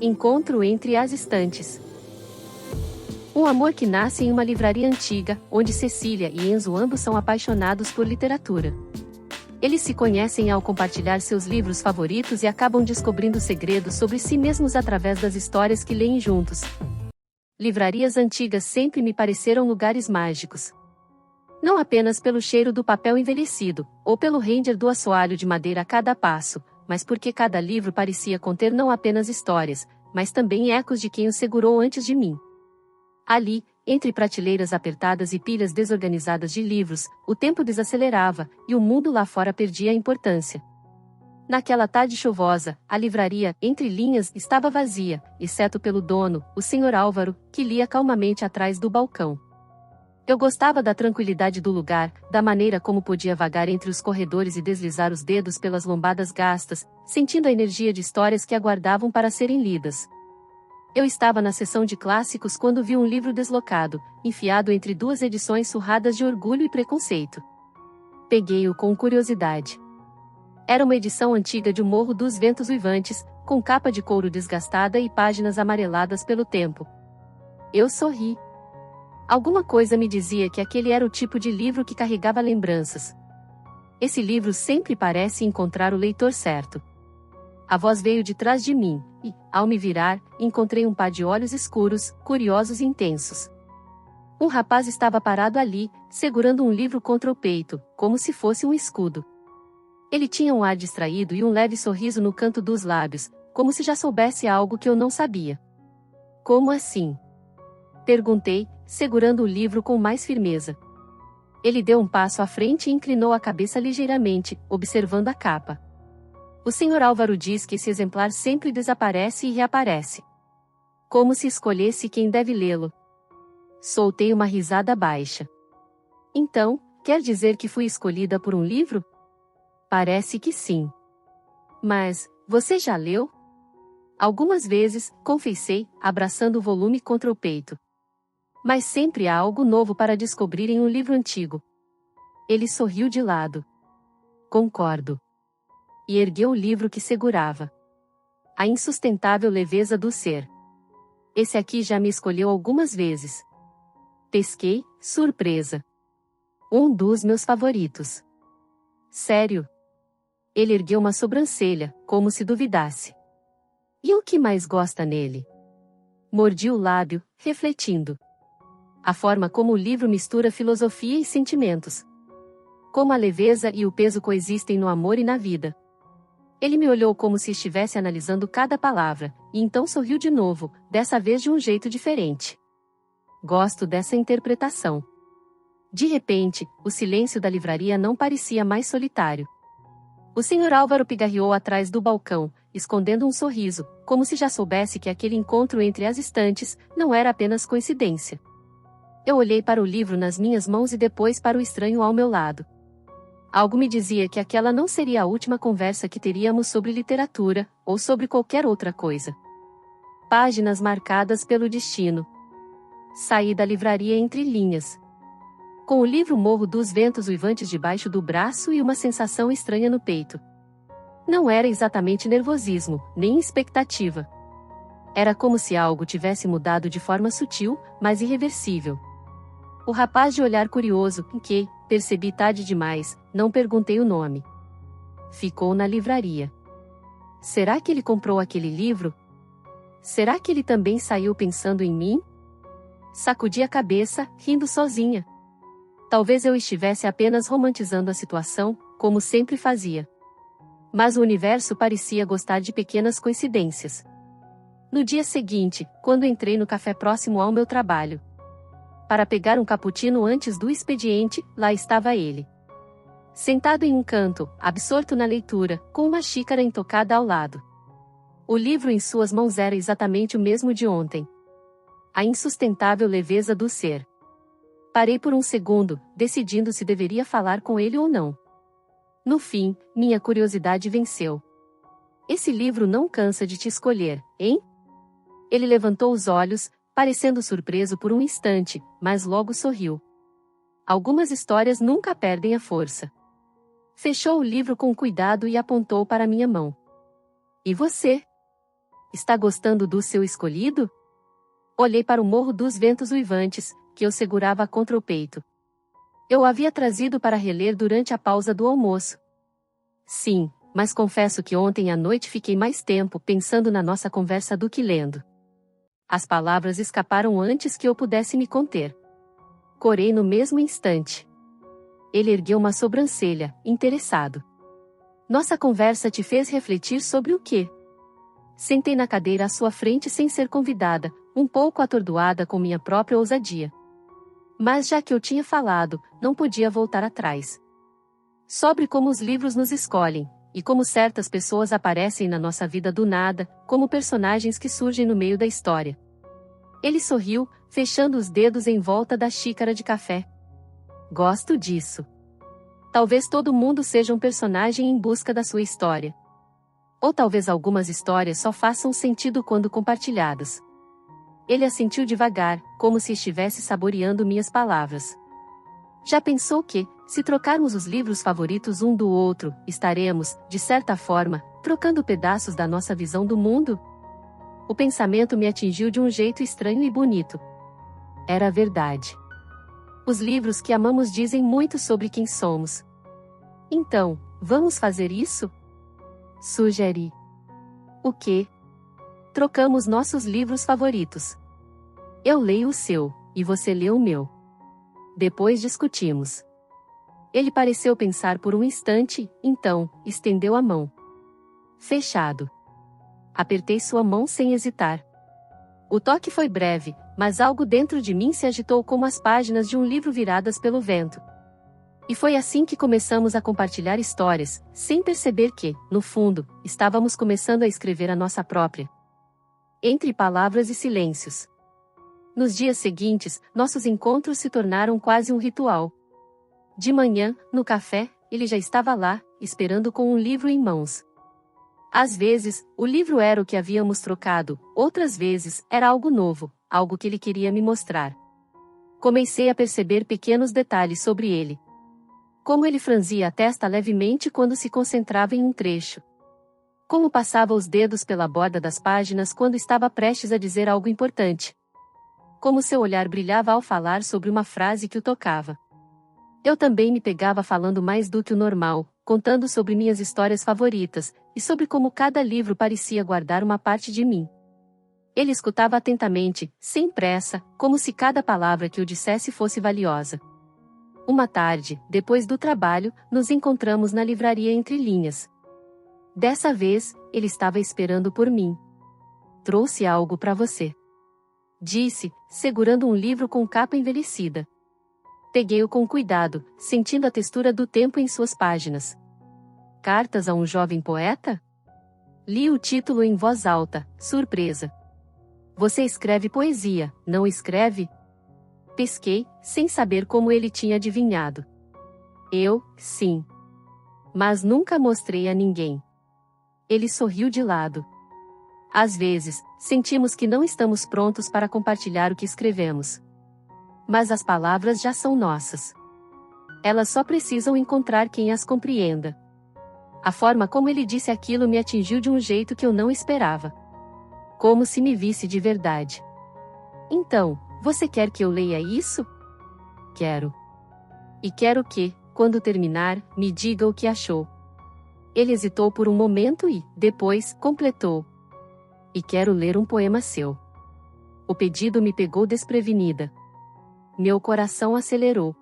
Encontro entre as estantes. Um amor que nasce em uma livraria antiga, onde Cecília e Enzo ambos são apaixonados por literatura. Eles se conhecem ao compartilhar seus livros favoritos e acabam descobrindo segredos sobre si mesmos através das histórias que leem juntos. Livrarias antigas sempre me pareceram lugares mágicos. Não apenas pelo cheiro do papel envelhecido, ou pelo render do assoalho de madeira a cada passo, mas porque cada livro parecia conter não apenas histórias, mas também ecos de quem os segurou antes de mim. Ali, entre prateleiras apertadas e pilhas desorganizadas de livros, o tempo desacelerava, e o mundo lá fora perdia a importância. Naquela tarde chuvosa, a livraria, entre linhas, estava vazia, exceto pelo dono, o Sr. Álvaro, que lia calmamente atrás do balcão. Eu gostava da tranquilidade do lugar, da maneira como podia vagar entre os corredores e deslizar os dedos pelas lombadas gastas, sentindo a energia de histórias que aguardavam para serem lidas. Eu estava na seção de clássicos quando vi um livro deslocado, enfiado entre duas edições surradas de orgulho e preconceito. Peguei-o com curiosidade. Era uma edição antiga de O Morro dos Ventos Uivantes, com capa de couro desgastada e páginas amareladas pelo tempo. Eu sorri. Alguma coisa me dizia que aquele era o tipo de livro que carregava lembranças. Esse livro sempre parece encontrar o leitor certo. A voz veio de trás de mim, e, ao me virar, encontrei um par de olhos escuros, curiosos e intensos. Um rapaz estava parado ali, segurando um livro contra o peito, como se fosse um escudo. Ele tinha um ar distraído e um leve sorriso no canto dos lábios, como se já soubesse algo que eu não sabia. Como assim? Perguntei, segurando o livro com mais firmeza. Ele deu um passo à frente e inclinou a cabeça ligeiramente, observando a capa. O Sr. Álvaro diz que esse exemplar sempre desaparece e reaparece. Como se escolhesse quem deve lê-lo. Soltei uma risada baixa. Então, quer dizer que fui escolhida por um livro? Parece que sim. Mas, você já leu? Algumas vezes, confessei, abraçando o volume contra o peito. Mas sempre há algo novo para descobrir em um livro antigo. Ele sorriu de lado. Concordo. E ergueu o livro que segurava. A insustentável leveza do ser. Esse aqui já me escolheu algumas vezes. Pesquei, surpresa. Um dos meus favoritos. Sério? Ele ergueu uma sobrancelha, como se duvidasse. E o que mais gosta nele? Mordi o lábio, refletindo. A forma como o livro mistura filosofia e sentimentos. Como a leveza e o peso coexistem no amor e na vida. Ele me olhou como se estivesse analisando cada palavra, e então sorriu de novo, dessa vez de um jeito diferente. Gosto dessa interpretação. De repente, o silêncio da livraria não parecia mais solitário. O Sr. Álvaro pigarreou atrás do balcão, escondendo um sorriso, como se já soubesse que aquele encontro entre as estantes não era apenas coincidência. Eu olhei para o livro nas minhas mãos e depois para o estranho ao meu lado. Algo me dizia que aquela não seria a última conversa que teríamos sobre literatura, ou sobre qualquer outra coisa. Páginas marcadas pelo destino. Saí da livraria entre linhas. Com o livro Morro dos Ventos Uivantes debaixo do braço e uma sensação estranha no peito. Não era exatamente nervosismo, nem expectativa. Era como se algo tivesse mudado de forma sutil, mas irreversível. O rapaz de olhar curioso, em que, percebi tarde demais, não perguntei o nome. Ficou na livraria. Será que ele comprou aquele livro? Será que ele também saiu pensando em mim? Sacudi a cabeça, rindo sozinha. Talvez eu estivesse apenas romantizando a situação, como sempre fazia. Mas o universo parecia gostar de pequenas coincidências. No dia seguinte, quando entrei no café próximo ao meu trabalho, para pegar um cappuccino antes do expediente, lá estava ele. Sentado em um canto, absorto na leitura, com uma xícara intocada ao lado. O livro em suas mãos era exatamente o mesmo de ontem. A insustentável leveza do ser. Parei por um segundo, decidindo se deveria falar com ele ou não. No fim, minha curiosidade venceu. Esse livro não cansa de te escolher, hein? Ele levantou os olhos, parecendo surpreso por um instante, mas logo sorriu. Algumas histórias nunca perdem a força. Fechou o livro com cuidado e apontou para minha mão. E você? está gostando do seu escolhido? Olhei para o Morro dos Ventos Uivantes, que eu segurava contra o peito. Eu o havia trazido para reler durante a pausa do almoço. Sim, mas confesso que ontem à noite fiquei mais tempo pensando na nossa conversa do que lendo. As palavras escaparam antes que eu pudesse me conter. Corei no mesmo instante. Ele ergueu uma sobrancelha, interessado. Nossa conversa te fez refletir sobre o quê? Sentei na cadeira à sua frente sem ser convidada, um pouco atordoada com minha própria ousadia. Mas já que eu tinha falado, não podia voltar atrás. Sobre como os livros nos escolhem, e como certas pessoas aparecem na nossa vida do nada, como personagens que surgem no meio da história. Ele sorriu, fechando os dedos em volta da xícara de café. Gosto disso. Talvez todo mundo seja um personagem em busca da sua história. Ou talvez algumas histórias só façam sentido quando compartilhadas. Ele assentiu devagar, como se estivesse saboreando minhas palavras. Já pensou que, se trocarmos os livros favoritos um do outro, estaremos, de certa forma, trocando pedaços da nossa visão do mundo? O pensamento me atingiu de um jeito estranho e bonito. Era verdade. Os livros que amamos dizem muito sobre quem somos. Então, vamos fazer isso? Sugeri. O quê? Trocamos nossos livros favoritos. Eu leio o seu, e você lê o meu. Depois discutimos. Ele pareceu pensar por um instante, então, estendeu a mão. Fechado. Apertei sua mão sem hesitar. O toque foi breve, mas algo dentro de mim se agitou como as páginas de um livro viradas pelo vento. E foi assim que começamos a compartilhar histórias, sem perceber que, no fundo, estávamos começando a escrever a nossa própria. Entre palavras e silêncios. Nos dias seguintes, nossos encontros se tornaram quase um ritual. De manhã, no café, ele já estava lá, esperando com um livro em mãos. Às vezes, o livro era o que havíamos trocado, outras vezes, era algo novo, algo que ele queria me mostrar. Comecei a perceber pequenos detalhes sobre ele. Como ele franzia a testa levemente quando se concentrava em um trecho. Como passava os dedos pela borda das páginas quando estava prestes a dizer algo importante. Como seu olhar brilhava ao falar sobre uma frase que o tocava. Eu também me pegava falando mais do que o normal, contando sobre minhas histórias favoritas, e sobre como cada livro parecia guardar uma parte de mim. Ele escutava atentamente, sem pressa, como se cada palavra que eu dissesse fosse valiosa. Uma tarde, depois do trabalho, nos encontramos na livraria Entre Linhas. Dessa vez, ele estava esperando por mim. Trouxe algo para você. Disse, segurando um livro com capa envelhecida. Peguei-o com cuidado, sentindo a textura do tempo em suas páginas. Cartas a um jovem poeta? Li o título em voz alta, surpresa. Você escreve poesia, não escreve? Pesquei, sem saber como ele tinha adivinhado. Eu, sim. Mas nunca mostrei a ninguém. Ele sorriu de lado. Às vezes, sentimos que não estamos prontos para compartilhar o que escrevemos. Mas as palavras já são nossas. Elas só precisam encontrar quem as compreenda. A forma como ele disse aquilo me atingiu de um jeito que eu não esperava. Como se me visse de verdade. Então, você quer que eu leia isso? Quero. E quero que, quando terminar, me diga o que achou. Ele hesitou por um momento e, depois, completou. E quero ler um poema seu. O pedido me pegou desprevenida. Meu coração acelerou.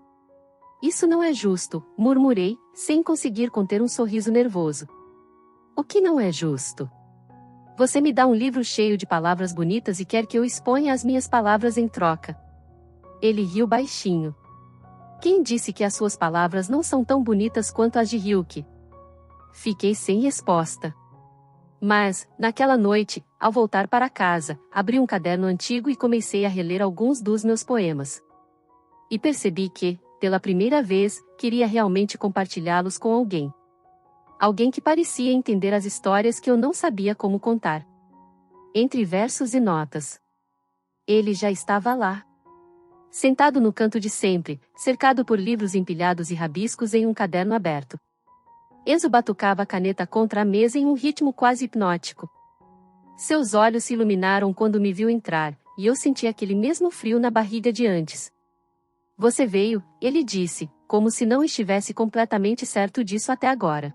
Isso não é justo, murmurei, sem conseguir conter um sorriso nervoso. O que não é justo? Você me dá um livro cheio de palavras bonitas e quer que eu exponha as minhas palavras em troca. Ele riu baixinho. Quem disse que as suas palavras não são tão bonitas quanto as de Hilke? Fiquei sem resposta. Mas, naquela noite, ao voltar para casa, abri um caderno antigo e comecei a reler alguns dos meus poemas. E percebi que, pela primeira vez, queria realmente compartilhá-los com alguém. Alguém que parecia entender as histórias que eu não sabia como contar. Entre versos e notas. Ele já estava lá. Sentado no canto de sempre, cercado por livros empilhados e rabiscos em um caderno aberto. Enzo batucava a caneta contra a mesa em um ritmo quase hipnótico. Seus olhos se iluminaram quando me viu entrar, e eu senti aquele mesmo frio na barriga de antes. Você veio, ele disse, como se não estivesse completamente certo disso até agora.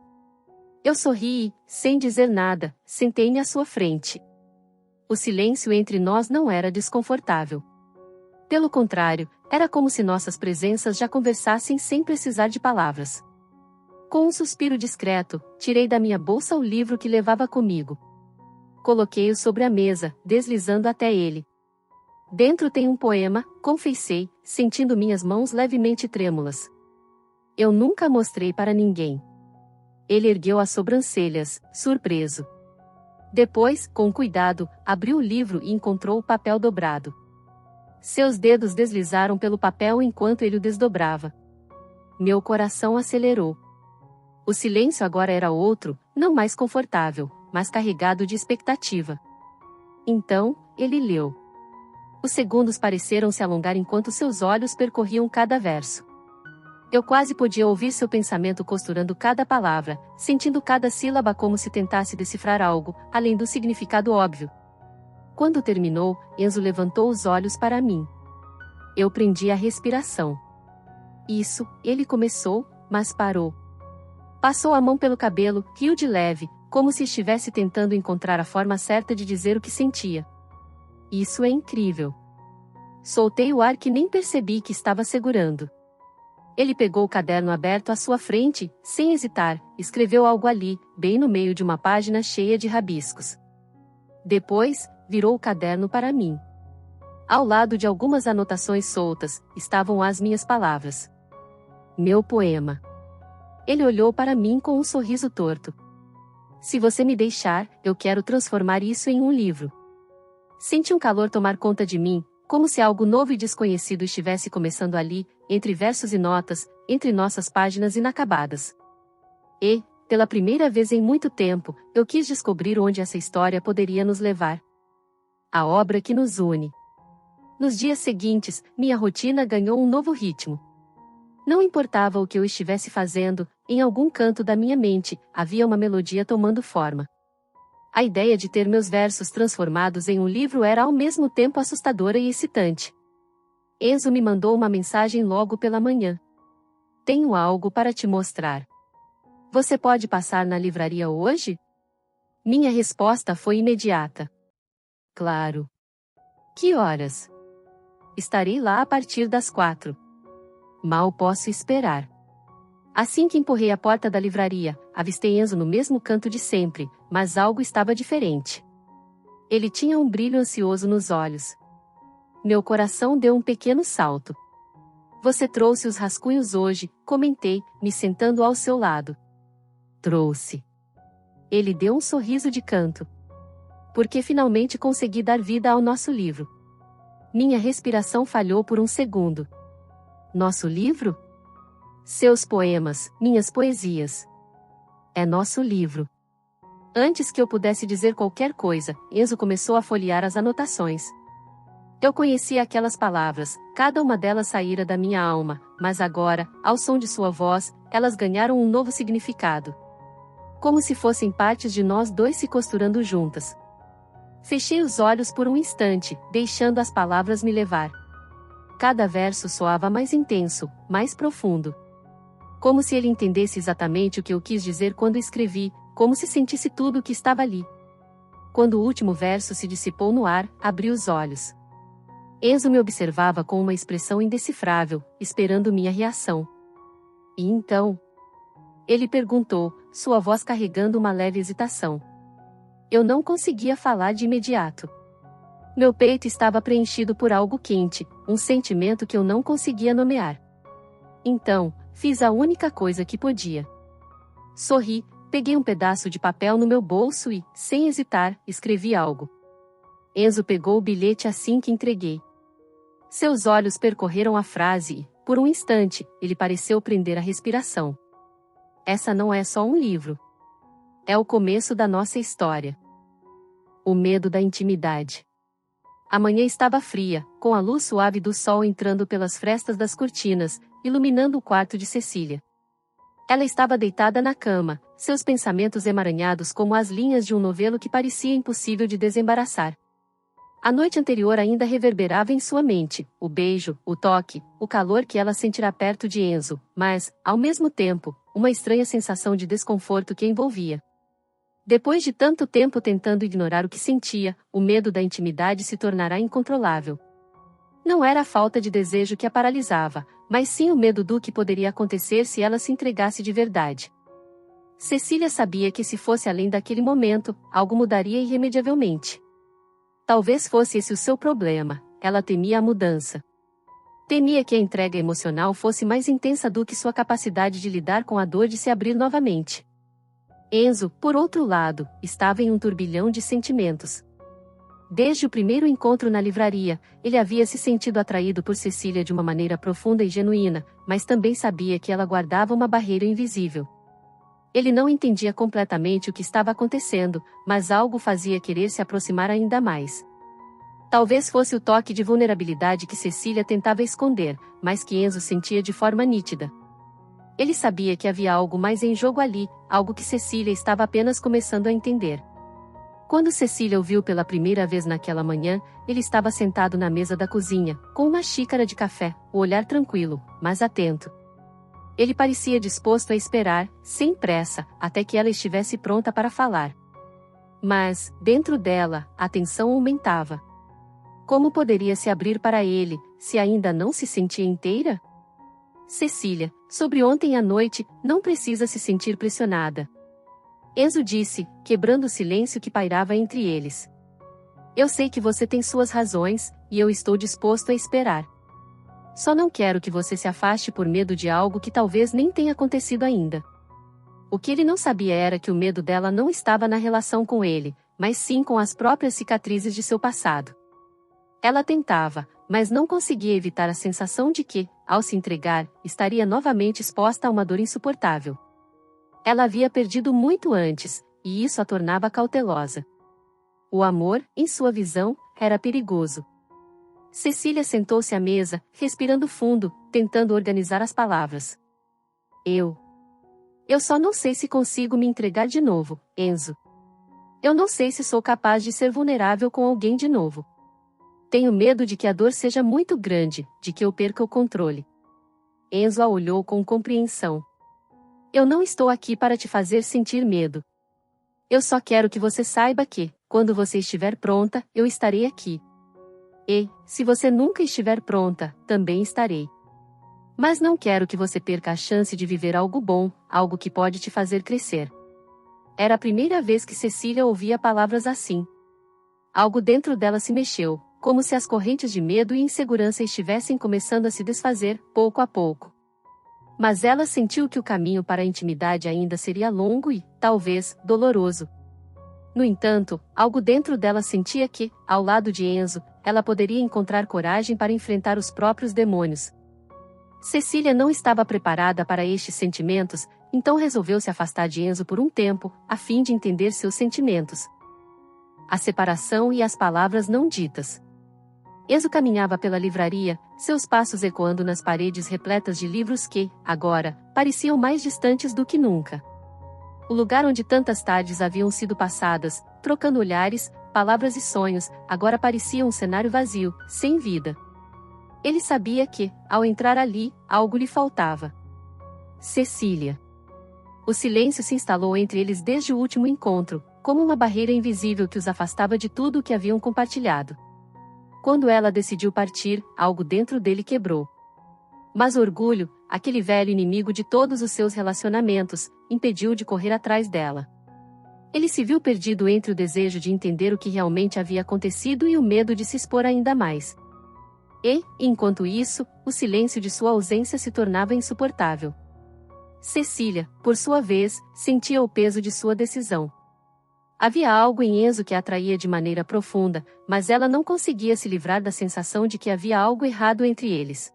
Eu sorri e, sem dizer nada, sentei-me à sua frente. O silêncio entre nós não era desconfortável. Pelo contrário, era como se nossas presenças já conversassem sem precisar de palavras. Com um suspiro discreto, tirei da minha bolsa o livro que levava comigo. Coloquei-o sobre a mesa, deslizando até ele. Dentro tem um poema, confessei, sentindo minhas mãos levemente trêmulas. Eu nunca mostrei para ninguém. Ele ergueu as sobrancelhas, surpreso. Depois, com cuidado, abriu o livro e encontrou o papel dobrado. Seus dedos deslizaram pelo papel enquanto ele o desdobrava. Meu coração acelerou. O silêncio agora era outro, não mais confortável, mas carregado de expectativa. Então, ele leu. Os segundos pareceram se alongar enquanto seus olhos percorriam cada verso. Eu quase podia ouvir seu pensamento costurando cada palavra, sentindo cada sílaba como se tentasse decifrar algo, além do significado óbvio. Quando terminou, Enzo levantou os olhos para mim. Eu prendi a respiração. Isso, ele começou, mas parou. Passou a mão pelo cabelo, riu de leve, como se estivesse tentando encontrar a forma certa de dizer o que sentia. Isso é incrível. Soltei o ar que nem percebi que estava segurando. Ele pegou o caderno aberto à sua frente, sem hesitar, escreveu algo ali, bem no meio de uma página cheia de rabiscos. Depois, virou o caderno para mim. Ao lado de algumas anotações soltas, estavam as minhas palavras. Meu poema. Ele olhou para mim com um sorriso torto. Se você me deixar, eu quero transformar isso em um livro. Senti um calor tomar conta de mim, como se algo novo e desconhecido estivesse começando ali, entre versos e notas, entre nossas páginas inacabadas. E, pela primeira vez em muito tempo, eu quis descobrir onde essa história poderia nos levar. A obra que nos une. Nos dias seguintes, minha rotina ganhou um novo ritmo. Não importava o que eu estivesse fazendo, em algum canto da minha mente, havia uma melodia tomando forma. A ideia de ter meus versos transformados em um livro era ao mesmo tempo assustadora e excitante. Enzo me mandou uma mensagem logo pela manhã. Tenho algo para te mostrar. Você pode passar na livraria hoje? Minha resposta foi imediata. Claro. Que horas? Estarei lá a partir das 4. Mal posso esperar. Assim que empurrei a porta da livraria, avistei Enzo no mesmo canto de sempre, mas algo estava diferente. Ele tinha um brilho ansioso nos olhos. Meu coração deu um pequeno salto. Você trouxe os rascunhos hoje, comentei, me sentando ao seu lado. Trouxe. Ele deu um sorriso de canto. Porque finalmente consegui dar vida ao nosso livro. Minha respiração falhou por um segundo. Nosso livro? Seus poemas, minhas poesias. É nosso livro. Antes que eu pudesse dizer qualquer coisa, Enzo começou a folhear as anotações. Eu conhecia aquelas palavras, cada uma delas saíra da minha alma, mas agora, ao som de sua voz, elas ganharam um novo significado. Como se fossem partes de nós dois se costurando juntas. Fechei os olhos por um instante, deixando as palavras me levar. Cada verso soava mais intenso, mais profundo. Como se ele entendesse exatamente o que eu quis dizer quando escrevi, como se sentisse tudo o que estava ali. Quando o último verso se dissipou no ar, abri os olhos. Enzo me observava com uma expressão indecifrável, esperando minha reação. E então? Ele perguntou, sua voz carregando uma leve hesitação. Eu não conseguia falar de imediato. Meu peito estava preenchido por algo quente, um sentimento que eu não conseguia nomear. Então, fiz a única coisa que podia. Sorri, peguei um pedaço de papel no meu bolso e, sem hesitar, escrevi algo. Enzo pegou o bilhete assim que entreguei. Seus olhos percorreram a frase e, por um instante, ele pareceu prender a respiração. Essa não é só um livro. É o começo da nossa história. O medo da intimidade. A manhã estava fria, com a luz suave do sol entrando pelas frestas das cortinas, iluminando o quarto de Cecília. Ela estava deitada na cama, seus pensamentos emaranhados como as linhas de um novelo que parecia impossível de desembaraçar. A noite anterior ainda reverberava em sua mente, o beijo, o toque, o calor que ela sentirá perto de Enzo, mas, ao mesmo tempo, uma estranha sensação de desconforto que a envolvia. Depois de tanto tempo tentando ignorar o que sentia, o medo da intimidade se tornará incontrolável. Não era a falta de desejo que a paralisava, mas sim o medo do que poderia acontecer se ela se entregasse de verdade. Cecília sabia que se fosse além daquele momento, algo mudaria irremediavelmente. Talvez fosse esse o seu problema, ela temia a mudança. Temia que a entrega emocional fosse mais intensa do que sua capacidade de lidar com a dor de se abrir novamente. Enzo, por outro lado, estava em um turbilhão de sentimentos. Desde o primeiro encontro na livraria, ele havia se sentido atraído por Cecília de uma maneira profunda e genuína, mas também sabia que ela guardava uma barreira invisível. Ele não entendia completamente o que estava acontecendo, mas algo fazia querer se aproximar ainda mais. Talvez fosse o toque de vulnerabilidade que Cecília tentava esconder, mas que Enzo sentia de forma nítida. Ele sabia que havia algo mais em jogo ali, algo que Cecília estava apenas começando a entender. Quando Cecília o viu pela primeira vez naquela manhã, ele estava sentado na mesa da cozinha, com uma xícara de café, o olhar tranquilo, mas atento. Ele parecia disposto a esperar, sem pressa, até que ela estivesse pronta para falar. Mas, dentro dela, a tensão aumentava. Como poderia se abrir para ele, se ainda não se sentia inteira? Cecília, sobre ontem à noite, não precisa se sentir pressionada. Enzo disse, quebrando o silêncio que pairava entre eles. Eu sei que você tem suas razões, e eu estou disposto a esperar. Só não quero que você se afaste por medo de algo que talvez nem tenha acontecido ainda. O que ele não sabia era que o medo dela não estava na relação com ele, mas sim com as próprias cicatrizes de seu passado. Ela tentava, mas não conseguia evitar a sensação de que, ao se entregar, estaria novamente exposta a uma dor insuportável. Ela havia perdido muito antes, e isso a tornava cautelosa. O amor, em sua visão, era perigoso. Cecília sentou-se à mesa, respirando fundo, tentando organizar as palavras. Eu só não sei se consigo me entregar de novo, Enzo. Eu não sei se sou capaz de ser vulnerável com alguém de novo. Tenho medo de que a dor seja muito grande, de que eu perca o controle. Enzo a olhou com compreensão. Eu não estou aqui para te fazer sentir medo. Eu só quero que você saiba que, quando você estiver pronta, eu estarei aqui. E, se você nunca estiver pronta, também estarei. Mas não quero que você perca a chance de viver algo bom, algo que pode te fazer crescer. Era a primeira vez que Cecília ouvia palavras assim. Algo dentro dela se mexeu, como se as correntes de medo e insegurança estivessem começando a se desfazer, pouco a pouco. Mas ela sentiu que o caminho para a intimidade ainda seria longo e, talvez, doloroso. No entanto, algo dentro dela sentia que, ao lado de Enzo, ela poderia encontrar coragem para enfrentar os próprios demônios. Cecília não estava preparada para estes sentimentos, então resolveu se afastar de Enzo por um tempo, a fim de entender seus sentimentos. A separação e as palavras não ditas. Enzo caminhava pela livraria, seus passos ecoando nas paredes repletas de livros que, agora, pareciam mais distantes do que nunca. O lugar onde tantas tardes haviam sido passadas, trocando olhares, palavras e sonhos, agora parecia um cenário vazio, sem vida. Ele sabia que, ao entrar ali, algo lhe faltava. Cecília. O silêncio se instalou entre eles desde o último encontro, como uma barreira invisível que os afastava de tudo o que haviam compartilhado. Quando ela decidiu partir, algo dentro dele quebrou. Mas o orgulho, aquele velho inimigo de todos os seus relacionamentos, impediu de correr atrás dela. Ele se viu perdido entre o desejo de entender o que realmente havia acontecido e o medo de se expor ainda mais. E, enquanto isso, o silêncio de sua ausência se tornava insuportável. Cecília, por sua vez, sentia o peso de sua decisão. Havia algo em Enzo que a atraía de maneira profunda, mas ela não conseguia se livrar da sensação de que havia algo errado entre eles.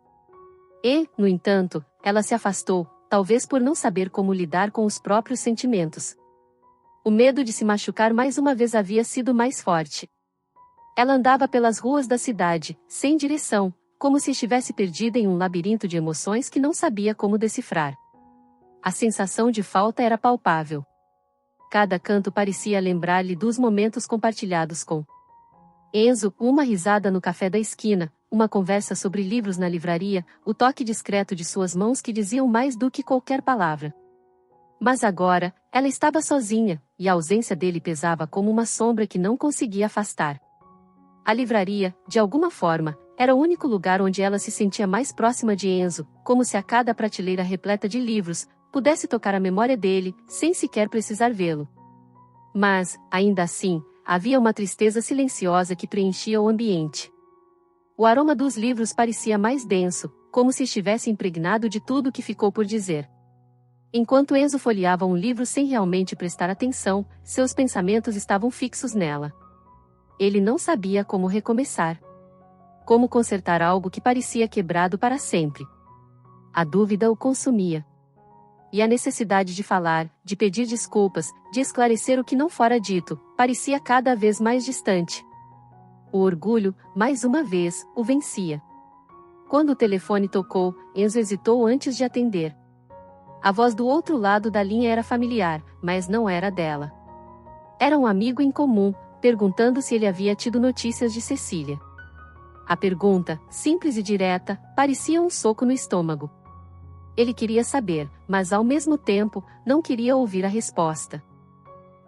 E, no entanto, ela se afastou, talvez por não saber como lidar com os próprios sentimentos. O medo de se machucar mais uma vez havia sido mais forte. Ela andava pelas ruas da cidade, sem direção, como se estivesse perdida em um labirinto de emoções que não sabia como decifrar. A sensação de falta era palpável. cada canto parecia lembrar-lhe dos momentos compartilhados com Enzo, uma risada no café da esquina, uma conversa sobre livros na livraria, o toque discreto de suas mãos que diziam mais do que qualquer palavra. Mas agora, ela estava sozinha, e a ausência dele pesava como uma sombra que não conseguia afastar. A livraria, de alguma forma, era o único lugar onde ela se sentia mais próxima de Enzo, como se a cada prateleira repleta de livros pudesse tocar a memória dele, sem sequer precisar vê-lo. Mas, ainda assim, havia uma tristeza silenciosa que preenchia o ambiente. O aroma dos livros parecia mais denso, como se estivesse impregnado de tudo o que ficou por dizer. Enquanto Enzo folheava um livro sem realmente prestar atenção, seus pensamentos estavam fixos nela. Ele não sabia como recomeçar. Como consertar algo que parecia quebrado para sempre. A dúvida o consumia. E a necessidade de falar, de pedir desculpas, de esclarecer o que não fora dito, parecia cada vez mais distante. O orgulho, mais uma vez, o vencia. Quando o telefone tocou, Enzo hesitou antes de atender. A voz do outro lado da linha era familiar, mas não era dela. Era um amigo em comum, perguntando se ele havia tido notícias de Cecília. A pergunta, simples e direta, parecia um soco no estômago. Ele queria saber, mas ao mesmo tempo, não queria ouvir a resposta.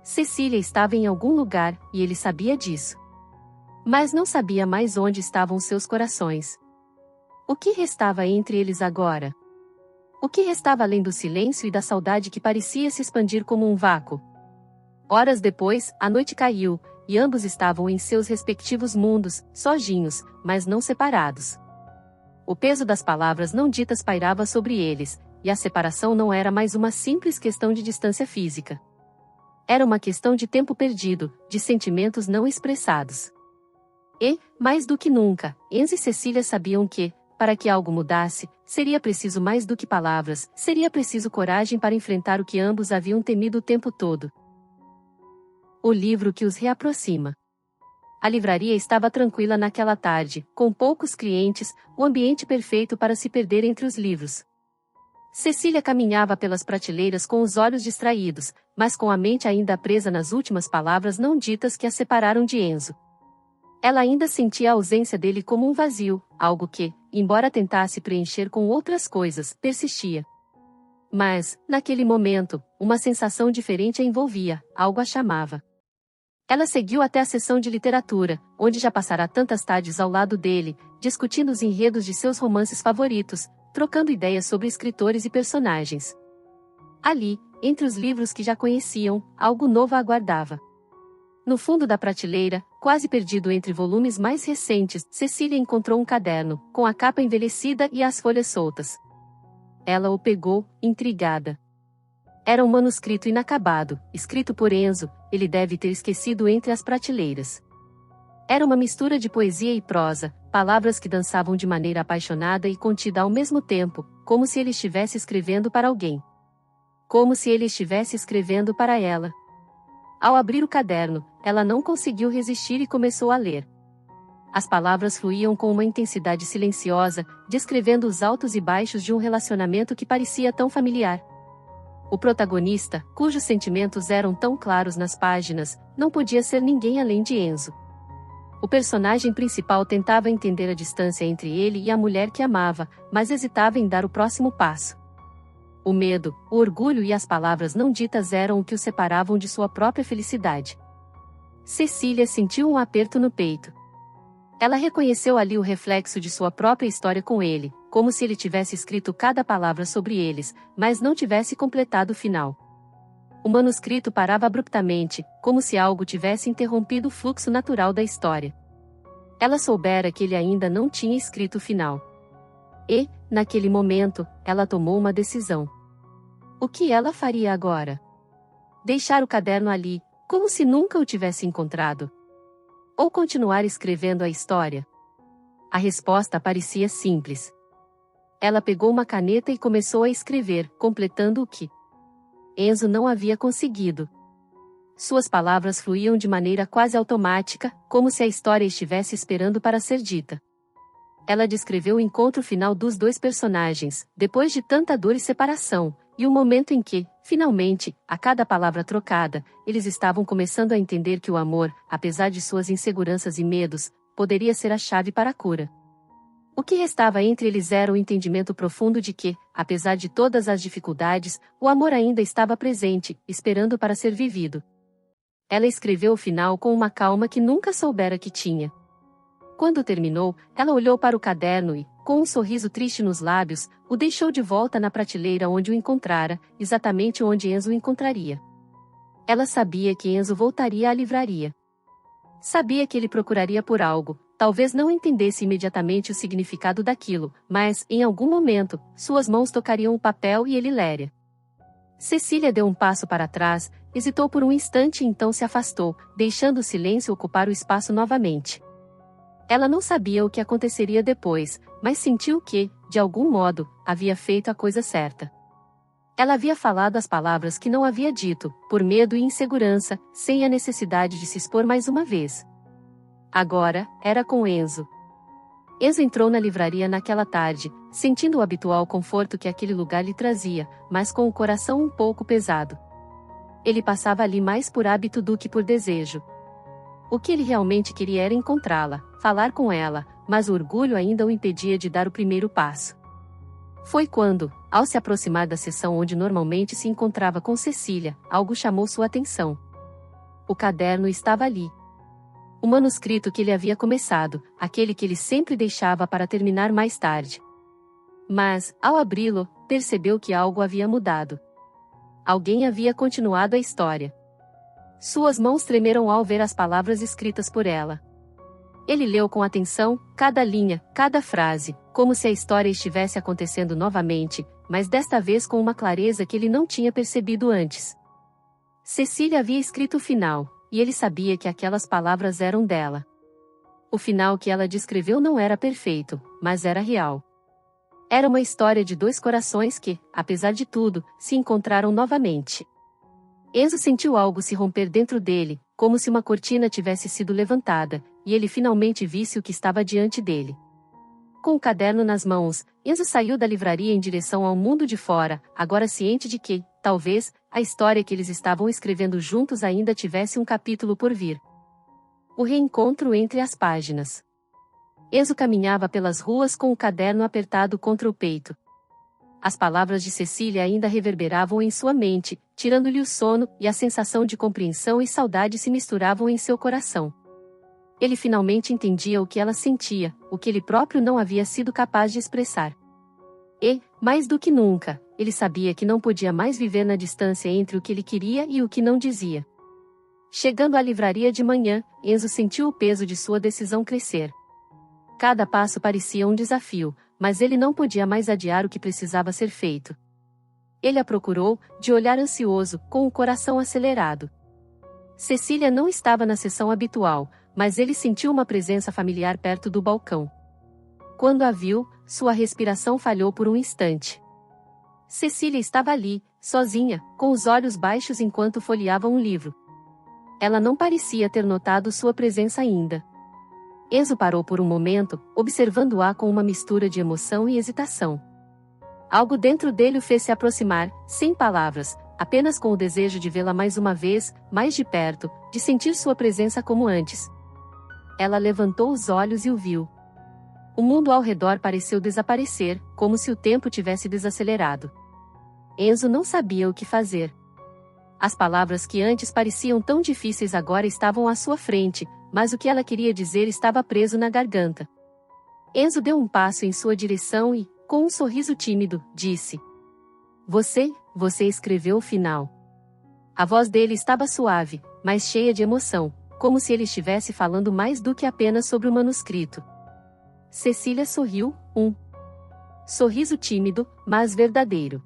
Cecília estava em algum lugar, e ele sabia disso. Mas não sabia mais onde estavam seus corações. O que restava entre eles agora? O que restava além do silêncio e da saudade que parecia se expandir como um vácuo? Horas depois, a noite caiu, e ambos estavam em seus respectivos mundos, sozinhos, mas não separados. O peso das palavras não ditas pairava sobre eles, e a separação não era mais uma simples questão de distância física. Era uma questão de tempo perdido, de sentimentos não expressados. E, mais do que nunca, Enzo e Cecília sabiam que, para que algo mudasse, seria preciso mais do que palavras, seria preciso coragem para enfrentar o que ambos haviam temido o tempo todo. O livro que os reaproxima. A livraria estava tranquila naquela tarde, com poucos clientes, o ambiente perfeito para se perder entre os livros. Cecília caminhava pelas prateleiras com os olhos distraídos, mas com a mente ainda presa nas últimas palavras não ditas que a separaram de Enzo. Ela ainda sentia a ausência dele como um vazio, algo que, embora tentasse preencher com outras coisas, persistia. Mas, naquele momento, uma sensação diferente a envolvia, algo a chamava. Ela seguiu até a seção de literatura, onde já passara tantas tardes ao lado dele, discutindo os enredos de seus romances favoritos, trocando ideias sobre escritores e personagens. Ali, entre os livros que já conheciam, algo novo a aguardava. No fundo da prateleira, quase perdido entre volumes mais recentes, Cecília encontrou um caderno, com a capa envelhecida e as folhas soltas. Ela o pegou, intrigada. Era um manuscrito inacabado, escrito por Enzo, ele deve ter esquecido entre as prateleiras. Era uma mistura de poesia e prosa, palavras que dançavam de maneira apaixonada e contida ao mesmo tempo, como se ele estivesse escrevendo para alguém. Como se ele estivesse escrevendo para ela. Ao abrir o caderno, ela não conseguiu resistir e começou a ler. As palavras fluíam com uma intensidade silenciosa, descrevendo os altos e baixos de um relacionamento que parecia tão familiar. O protagonista, cujos sentimentos eram tão claros nas páginas, não podia ser ninguém além de Enzo. O personagem principal tentava entender a distância entre ele e a mulher que amava, mas hesitava em dar o próximo passo. O medo, o orgulho e as palavras não ditas eram o que o separavam de sua própria felicidade. Cecília sentiu um aperto no peito. Ela reconheceu ali o reflexo de sua própria história com ele, como se ele tivesse escrito cada palavra sobre eles, mas não tivesse completado o final. O manuscrito parava abruptamente, como se algo tivesse interrompido o fluxo natural da história. Ela soubera que ele ainda não tinha escrito o final. E, naquele momento, ela tomou uma decisão. O que ela faria agora? Deixar o caderno ali, como se nunca o tivesse encontrado? Ou continuar escrevendo a história? A resposta parecia simples. Ela pegou uma caneta e começou a escrever, completando o que Enzo não havia conseguido. Suas palavras fluíam de maneira quase automática, como se a história estivesse esperando para ser dita. Ela descreveu o encontro final dos dois personagens, depois de tanta dor e separação, e o momento em que, Finalmente, a cada palavra trocada, eles estavam começando a entender que o amor, apesar de suas inseguranças e medos, poderia ser a chave para a cura. O que restava entre eles era o entendimento profundo de que, apesar de todas as dificuldades, o amor ainda estava presente, esperando para ser vivido. Ela escreveu o final com uma calma que nunca soubera que tinha. Quando terminou, ela olhou para o caderno e, com um sorriso triste nos lábios, o deixou de volta na prateleira onde o encontrara, exatamente onde Enzo o encontraria. Ela sabia que Enzo voltaria à livraria. Sabia que ele procuraria por algo, talvez não entendesse imediatamente o significado daquilo, mas, em algum momento, suas mãos tocariam o papel e ele leria. Cecília deu um passo para trás, hesitou por um instante e então se afastou, deixando o silêncio ocupar o espaço novamente. Ela não sabia o que aconteceria depois, mas sentiu que, de algum modo, havia feito a coisa certa. Ela havia falado as palavras que não havia dito, por medo e insegurança, sem a necessidade de se expor mais uma vez. Agora, era com Enzo. Enzo entrou na livraria naquela tarde, sentindo o habitual conforto que aquele lugar lhe trazia, mas com o coração um pouco pesado. Ele passava ali mais por hábito do que por desejo. O que ele realmente queria era encontrá-la, falar com ela, mas o orgulho ainda o impedia de dar o primeiro passo. Foi quando, ao se aproximar da seção onde normalmente se encontrava com Cecília, algo chamou sua atenção. O caderno estava ali. O manuscrito que ele havia começado, aquele que ele sempre deixava para terminar mais tarde. Mas, ao abri-lo, percebeu que algo havia mudado. Alguém havia continuado a história. Suas mãos tremeram ao ver as palavras escritas por ela. Ele leu com atenção, cada linha, cada frase, como se a história estivesse acontecendo novamente, mas desta vez com uma clareza que ele não tinha percebido antes. Cecília havia escrito o final, e ele sabia que aquelas palavras eram dela. O final que ela descreveu não era perfeito, mas era real. Era uma história de dois corações que, apesar de tudo, se encontraram novamente. Enzo sentiu algo se romper dentro dele, como se uma cortina tivesse sido levantada, e ele finalmente visse o que estava diante dele. Com o caderno nas mãos, Enzo saiu da livraria em direção ao mundo de fora, agora ciente de que, talvez, a história que eles estavam escrevendo juntos ainda tivesse um capítulo por vir. O reencontro entre as páginas. Enzo caminhava pelas ruas com o caderno apertado contra o peito. As palavras de Cecília ainda reverberavam em sua mente, tirando-lhe o sono, e a sensação de compreensão e saudade se misturavam em seu coração. Ele finalmente entendia o que ela sentia, o que ele próprio não havia sido capaz de expressar. E, mais do que nunca, ele sabia que não podia mais viver na distância entre o que ele queria e o que não dizia. Chegando à livraria de manhã, Enzo sentiu o peso de sua decisão crescer. Cada passo parecia um desafio, mas ele não podia mais adiar o que precisava ser feito. Ele a procurou, de olhar ansioso, com o coração acelerado. Cecília não estava na seção habitual, mas ele sentiu uma presença familiar perto do balcão. Quando a viu, sua respiração falhou por um instante. Cecília estava ali, sozinha, com os olhos baixos enquanto folheava um livro. Ela não parecia ter notado sua presença ainda. Enzo parou por um momento, observando-a com uma mistura de emoção e hesitação. Algo dentro dele o fez se aproximar, sem palavras, apenas com o desejo de vê-la mais uma vez, mais de perto, de sentir sua presença como antes. Ela levantou os olhos e o viu. O mundo ao redor pareceu desaparecer, como se o tempo tivesse desacelerado. Enzo não sabia o que fazer. As palavras que antes pareciam tão difíceis agora estavam à sua frente, mas o que ela queria dizer estava preso na garganta. Enzo deu um passo em sua direção e, com um sorriso tímido, disse: Você escreveu o final. A voz dele estava suave, mas cheia de emoção, como se ele estivesse falando mais do que apenas sobre o manuscrito. Cecília sorriu, um sorriso tímido, mas verdadeiro.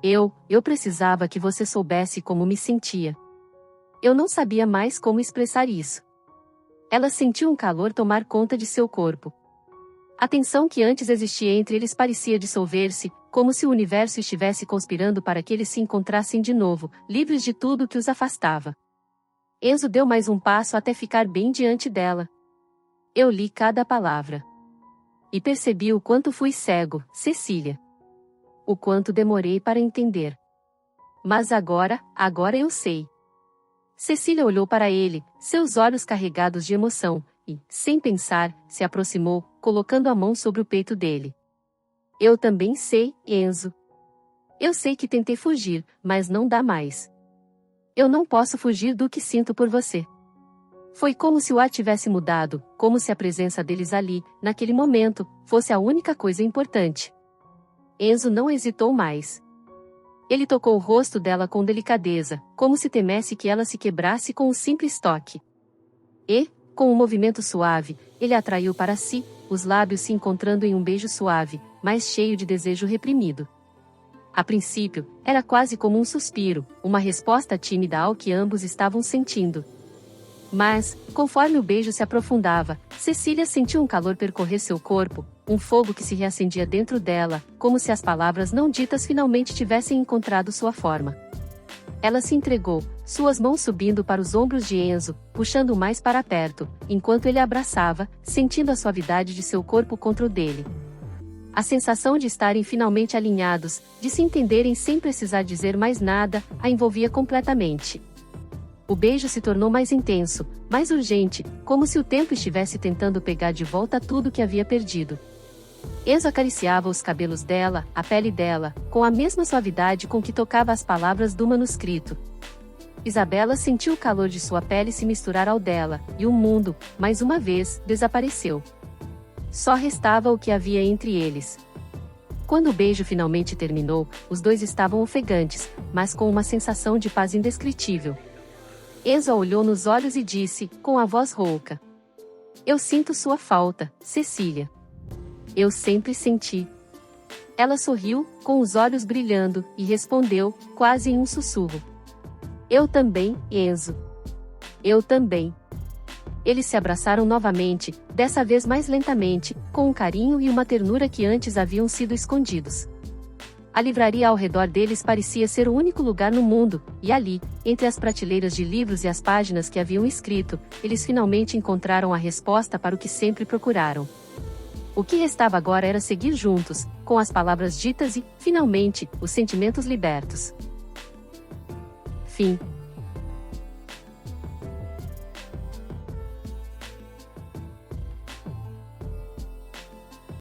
Eu precisava que você soubesse como me sentia. Eu não sabia mais como expressar isso. Ela sentiu um calor tomar conta de seu corpo. A tensão que antes existia entre eles parecia dissolver-se, como se o universo estivesse conspirando para que eles se encontrassem de novo, livres de tudo que os afastava. Enzo deu mais um passo até ficar bem diante dela. Eu li cada palavra. E percebi o quanto fui cego, Cecília. O quanto demorei para entender. Mas agora eu sei. Cecília olhou para ele, seus olhos carregados de emoção, e, sem pensar, se aproximou, colocando a mão sobre o peito dele. Eu também sei, Enzo. Eu sei que tentei fugir, mas não dá mais. Eu não posso fugir do que sinto por você. Foi como se o ar tivesse mudado, como se a presença deles ali, naquele momento, fosse a única coisa importante. Enzo não hesitou mais. Ele tocou o rosto dela com delicadeza, como se temesse que ela se quebrasse com um simples toque. E, com um movimento suave, ele a atraiu para si, os lábios se encontrando em um beijo suave, mas cheio de desejo reprimido. A princípio, era quase como um suspiro, uma resposta tímida ao que ambos estavam sentindo. Mas, conforme o beijo se aprofundava, Cecília sentiu um calor percorrer seu corpo, um fogo que se reacendia dentro dela, como se as palavras não ditas finalmente tivessem encontrado sua forma. Ela se entregou, suas mãos subindo para os ombros de Enzo, puxando-o mais para perto, enquanto ele a abraçava, sentindo a suavidade de seu corpo contra o dele. A sensação de estarem finalmente alinhados, de se entenderem sem precisar dizer mais nada, a envolvia completamente. O beijo se tornou mais intenso, mais urgente, como se o tempo estivesse tentando pegar de volta tudo que havia perdido. Enzo acariciava os cabelos dela, a pele dela, com a mesma suavidade com que tocava as palavras do manuscrito. Isabela sentiu o calor de sua pele se misturar ao dela, e o mundo, mais uma vez, desapareceu. Só restava o que havia entre eles. Quando o beijo finalmente terminou, os dois estavam ofegantes, mas com uma sensação de paz indescritível. Enzo a olhou nos olhos e disse, com a voz rouca: Eu sinto sua falta, Cecília. Eu sempre senti. Ela sorriu, com os olhos brilhando, e respondeu, quase em um sussurro: Eu também, Enzo. Eu também. Eles se abraçaram novamente, dessa vez mais lentamente, com um carinho e uma ternura que antes haviam sido escondidos. A livraria ao redor deles parecia ser o único lugar no mundo, e ali, entre as prateleiras de livros e as páginas que haviam escrito, eles finalmente encontraram a resposta para o que sempre procuraram. O que restava agora era seguir juntos, com as palavras ditas e, finalmente, os sentimentos libertos. Fim.